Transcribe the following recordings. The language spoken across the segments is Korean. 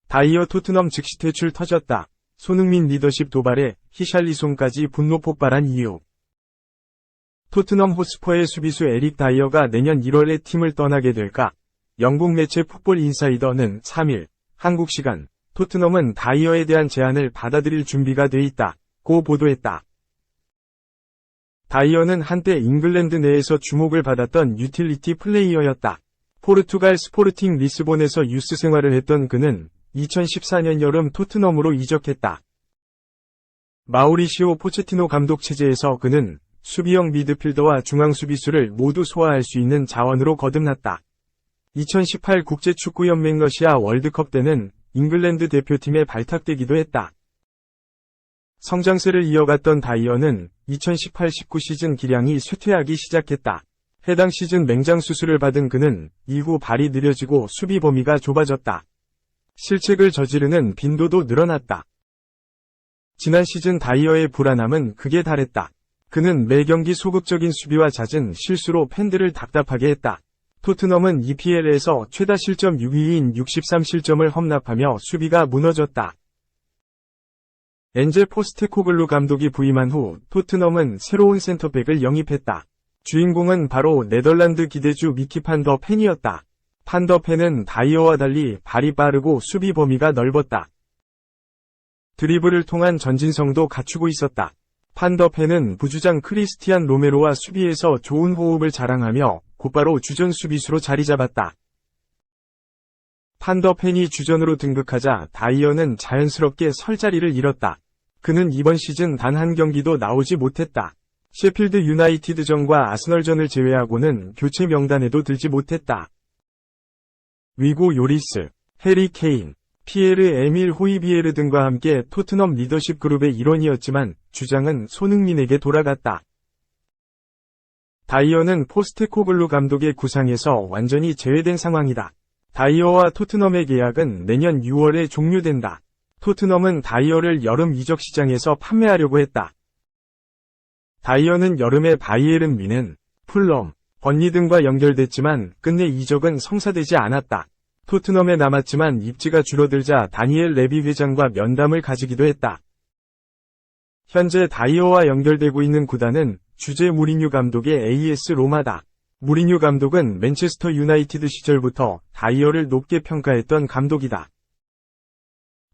다이어 토트넘 즉시 퇴출 터졌다. 손흥민 리더십 도발에 히샬리송까지 분노 폭발한 이유. 토트넘 호스퍼의 수비수 에릭 다이어가 내년 1월에 팀을 떠나게 될까? 영국 매체 풋볼 인사이더는 3일 한국 시간 토트넘은 다이어에 대한 제안을 받아들일 준비가 돼 있다고 보도했다. 다이어는 한때 잉글랜드 내에서 주목을 받았던 유틸리티 플레이어였다. 포르투갈 스포르팅 리스본에서 유스 생활을 했던 그는 2014년 여름 토트넘으로 이적했다. 마우리시오 포체티노 감독 체제에서 그는 수비형 미드필더와 중앙 수비수를 모두 소화할 수 있는 자원으로 거듭났다. 2018 국제축구연맹 러시아 월드컵 때는 잉글랜드 대표팀에 발탁되기도 했다. 성장세를 이어갔던 다이어는 2018-19 시즌 기량이 쇠퇴하기 시작했다. 해당 시즌 맹장 수술을 받은 그는 이후 발이 느려지고 수비 범위가 좁아졌다. 실책을 저지르는 빈도도 늘어났다. 지난 시즌 다이어의 불안함은 극에 달했다. 그는 매 경기 소극적인 수비와 잦은 실수로 팬들을 답답하게 했다. 토트넘은 EPL에서 최다 실점 6위인 63실점을 험납하며 수비가 무너졌다. 엔제 포스테코글루 감독이 부임한 후 토트넘은 새로운 센터백을 영입했다. 주인공은 바로 네덜란드 기대주 미키 판 더 펜이었다. 판 더 펜은 다이어와 달리 발이 빠르고 수비 범위가 넓었다. 드리블을 통한 전진성도 갖추고 있었다. 판 더 펜은 부주장 크리스티안 로메로와 수비에서 좋은 호흡을 자랑하며 곧바로 주전 수비수로 자리 잡았다. 판 더 펜이 주전으로 등극하자 다이어는 자연스럽게 설 자리를 잃었다. 그는 이번 시즌 단 한 경기도 나오지 못했다. 셰필드 유나이티드전과 아스널전을 제외하고는 교체 명단에도 들지 못했다. 위고 요리스, 해리 케인, 피에르 에밀 호이비에르 등과 함께 토트넘 리더십 그룹의 일원이었지만 주장은 손흥민에게 돌아갔다. 다이어는 포스테코글루 감독의 구상에서 완전히 제외된 상황이다. 다이어와 토트넘의 계약은 내년 6월에 종료된다. 토트넘은 다이어를 여름 이적 시장에서 판매하려고 했다. 다이어는 여름에 바이에른 뮌헨, 풀럼, 번리 등과 연결됐지만 끝내 이적은 성사되지 않았다. 토트넘에 남았지만 입지가 줄어들자 다니엘 레비 회장과 면담을 가지기도 했다. 현재 다이어와 연결되고 있는 구단은 주제 무리뉴 감독의 AS 로마다. 무리뉴 감독은 맨체스터 유나이티드 시절부터 다이어를 높게 평가했던 감독이다.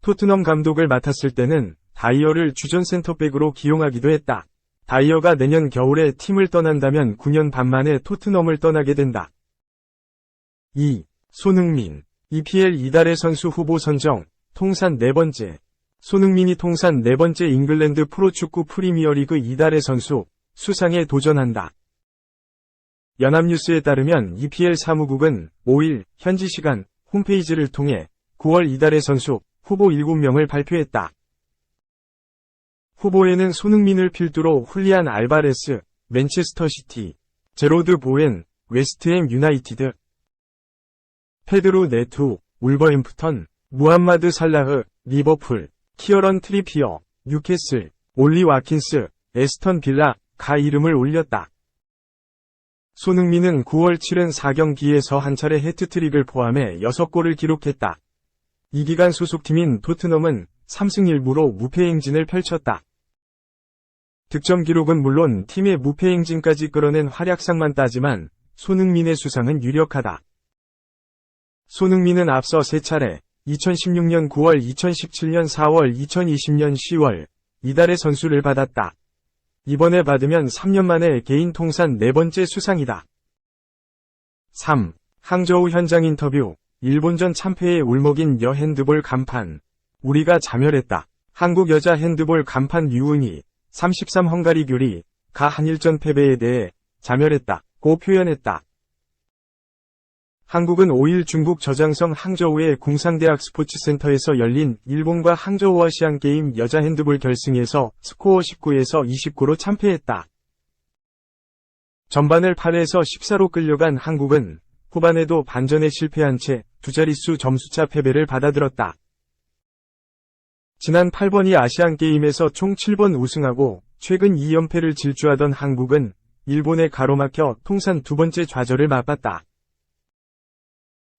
토트넘 감독을 맡았을 때는 다이어를 주전 센터백으로 기용하기도 했다. 다이어가 내년 겨울에 팀을 떠난다면 9년 반 만에 토트넘을 떠나게 된다. 2. 손흥민. EPL 이달의 선수 후보 선정, 통산 4번째. 손흥민이 통산 4번째 잉글랜드 프로축구 프리미어리그 이달의 선수, 수상에 도전한다. 연합뉴스에 따르면 EPL 사무국은 5일 현지 시간 홈페이지를 통해 9월 이달의 선수 후보 7명을 발표했다. 후보에는 손흥민을 필두로 훌리안 알바레스, 맨체스터 시티, 제로드 보엔, 웨스트햄 유나이티드, 페드로 네투, 울버햄프턴, 무함마드 살라흐, 리버풀, 키어런 트리피어, 뉴캐슬, 올리 와킨스, 에스턴 빌라가 이름을 올렸다. 손흥민은 9월 74경기에서 한 차례 해트트릭을 포함해 6골을 기록했다. 이 기간 소속팀인 토트넘은 3승 1무로 무패 행진을 펼쳤다. 득점 기록은 물론 팀의 무패 행진까지 끌어낸 활약상만 따지만 손흥민의 수상은 유력하다. 손흥민은 앞서 3차례 2016년 9월, 2017년 4월, 2020년 10월 이달의 선수를 받았다. 이번에 받으면 3년 만에 개인 통산 4번째 수상이다. 3. 항저우 현장 인터뷰. 일본전 참패에 울먹인 여핸드볼 간판. 우리가 자멸했다. 한국 여자 핸드볼 간판 류은희 33 헝가리 교리 가 한일전 패배에 대해 자멸했다고 표현했다. 한국은 5일 중국 저장성 항저우의 궁상대학 스포츠센터에서 열린 일본과 항저우 아시안게임 여자 핸드볼 결승에서 스코어 19에서 29로 참패했다. 전반을 8에서 14로 끌려간 한국은 후반에도 반전에 실패한 채 두 자릿수 점수차 패배를 받아들었다. 지난 8번이 아시안게임에서 총 7번 우승하고 최근 2연패를 질주하던 한국은 일본에 가로막혀 통산 두 번째 좌절을 맛봤다.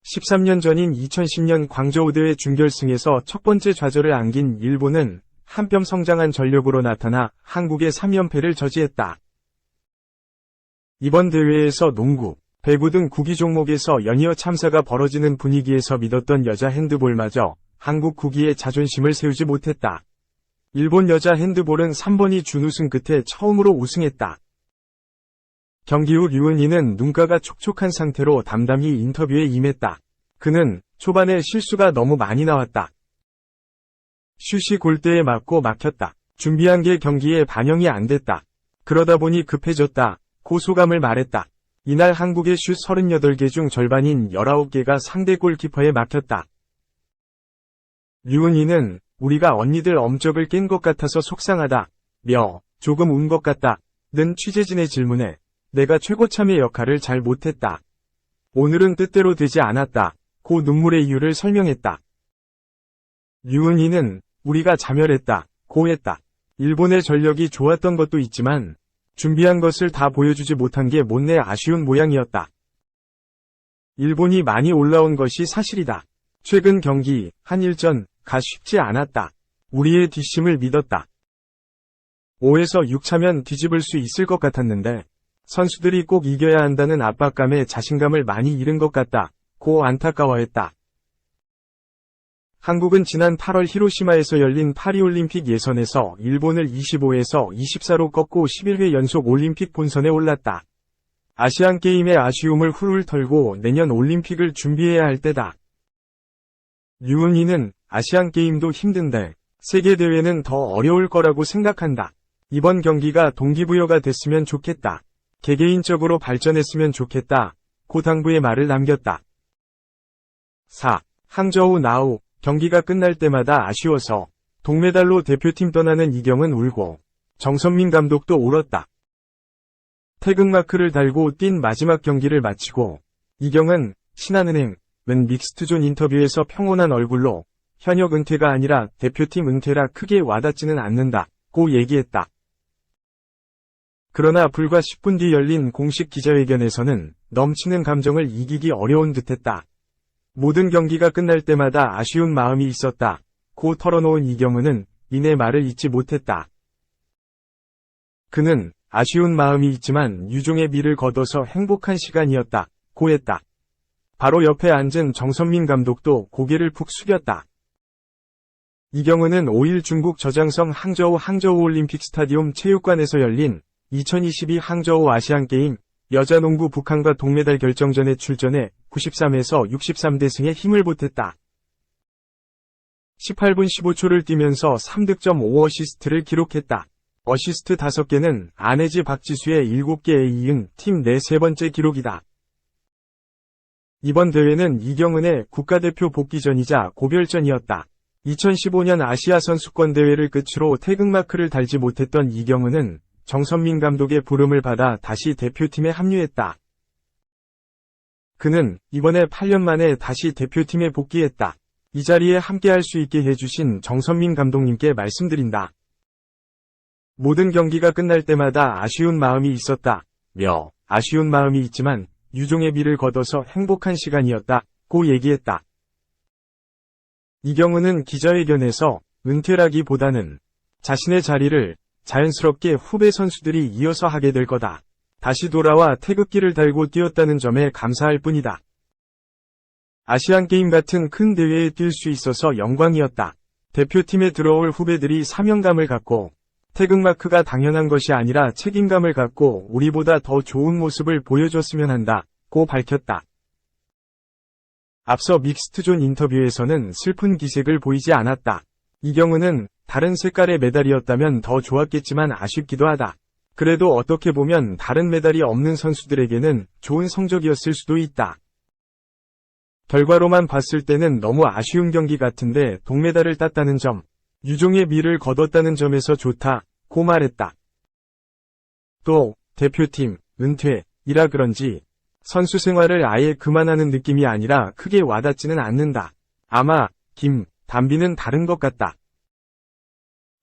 13년 전인 2010년 광저우 대회 준결승에서 첫 번째 좌절을 안긴 일본은 한 뼘 성장한 전력으로 나타나 한국의 3연패를 저지했다. 이번 대회에서 농구, 배구 등 구기 종목에서 연이어 참사가 벌어지는 분위기에서 믿었던 여자 핸드볼마저 한국 구기의 자존심을 세우지 못했다. 일본 여자 핸드볼은 3번이 준우승 끝에 처음으로 우승했다. 경기 후 류은희는 눈가가 촉촉한 상태로 담담히 인터뷰에 임했다. 그는 초반에 실수가 너무 많이 나왔다. 슛이 골대에 맞고 막혔다. 준비한 게 경기에 반영이 안 됐다. 그러다 보니 급해졌다. 고 소감을 말했다. 이날 한국의 슛 38개 중 절반인 19개가 상대 골키퍼에 막혔다. 류은희는 우리가 언니들 엄적을 깬 것 같아서 속상하다. 조금 운 것 같다. 는 취재진의 질문에 내가 최고 참의 역할을 잘 못했다. 오늘은 뜻대로 되지 않았다. 고 눈물의 이유를 설명했다. 류은희는 우리가 자멸했다. 고 했다. 일본의 전력이 좋았던 것도 있지만 준비한 것을 다 보여주지 못한 게 못내 아쉬운 모양이었다. 일본이 많이 올라온 것이 사실이다. 최근 경기, 한일전가 쉽지 않았다. 우리의 뒷심을 믿었다. 5에서 6차면 뒤집을 수 있을 것 같았는데 선수들이 꼭 이겨야 한다는 압박감에 자신감을 많이 잃은 것 같다. 고 안타까워했다. 한국은 지난 8월 히로시마에서 열린 파리올림픽 예선에서 일본을 25에서 24로 꺾고 11회 연속 올림픽 본선에 올랐다. 아시안게임의 아쉬움을 훌훌 털고 내년 올림픽을 준비해야 할 때다. 류은희는 아시안게임도 힘든데 세계대회는 더 어려울 거라고 생각한다. 이번 경기가 동기부여가 됐으면 좋겠다. 개개인적으로 발전했으면 좋겠다. 고 당부의 말을 남겼다. 4. 항저우 나우. 경기가 끝날 때마다 아쉬워서 동메달로 대표팀 떠나는 이경은 울고 정선민 감독도 울었다. 태극마크를 달고 뛴 마지막 경기를 마치고 이경은 신한은행은 믹스트존 인터뷰에서 평온한 얼굴로 현역 은퇴가 아니라 대표팀 은퇴라 크게 와닿지는 않는다. 고 얘기했다. 그러나 불과 10분 뒤 열린 공식 기자회견에서는 넘치는 감정을 이기기 어려운 듯했다. 모든 경기가 끝날 때마다 아쉬운 마음이 있었다. 고 털어놓은 이경은은 이내 말을 잊지 못했다. 그는 아쉬운 마음이 있지만 유종의 미를 거둬서 행복한 시간이었다. 고 했다. 바로 옆에 앉은 정선민 감독도 고개를 푹 숙였다. 이경은은 5일 중국 저장성 항저우 올림픽 스타디움 체육관에서 열린 2022 항저우 아시안게임 여자농구 북한과 동메달 결정전에 출전해 93에서 63대 승에 힘을 보탰다. 18분 15초를 뛰면서 3득점 5어시스트를 기록했다. 어시스트 5개는 안혜지 박지수의 7개에 이은 팀 내 세 번째 기록이다. 이번 대회는 이경은의 국가대표 복귀전이자 고별전이었다. 2015년 아시아 선수권 대회를 끝으로 태극마크를 달지 못했던 이경은은 정선민 감독의 부름을 받아 다시 대표팀에 합류했다. 그는 이번에 8년 만에 다시 대표팀에 복귀했다. 이 자리에 함께할 수 있게 해주신 정선민 감독님께 말씀드린다. 모든 경기가 끝날 때마다 아쉬운 마음이 있었다. 아쉬운 마음이 있지만 유종의 미를 거둬서 행복한 시간이었다. 고 얘기했다. 이경은은 기자회견에서 은퇴라기보다는 자신의 자리를 자연스럽게 후배 선수들이 이어서 하게 될 거다. 다시 돌아와 태극기를 달고 뛰었다는 점에 감사할 뿐이다. 아시안게임 같은 큰 대회에 뛸 수 있어서 영광이었다. 대표팀에 들어올 후배들이 사명감을 갖고 태극마크가 당연한 것이 아니라 책임감을 갖고 우리보다 더 좋은 모습을 보여줬으면 한다. 고 밝혔다. 앞서 믹스트존 인터뷰에서는 슬픈 기색을 보이지 않았다. 이경은은 다른 색깔의 메달이었다면 더 좋았겠지만 아쉽기도 하다. 그래도 어떻게 보면 다른 메달이 없는 선수들에게는 좋은 성적이었을 수도 있다. 결과로만 봤을 때는 너무 아쉬운 경기 같은데 동메달을 땄다는 점, 유종의 미를 거뒀다는 점에서 좋다. 고 말했다. 또 대표팀 은퇴이라 그런지 선수 생활을 아예 그만하는 느낌이 아니라 크게 와닿지는 않는다. 아마 담비는 다른 것 같다.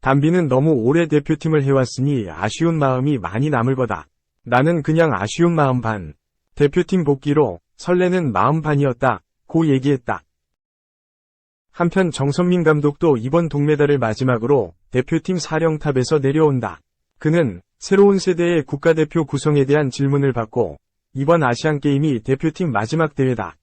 담비는 너무 오래 대표팀을 해왔으니 아쉬운 마음이 많이 남을 거다. 나는 그냥 아쉬운 마음 반. 대표팀 복귀로 설레는 마음 반이었다. 고 얘기했다. 한편 정선민 감독도 이번 동메달을 마지막으로 대표팀 사령탑에서 내려온다. 그는 새로운 세대의 국가대표 구성에 대한 질문을 받고 이번 아시안게임이 대표팀 마지막 대회다.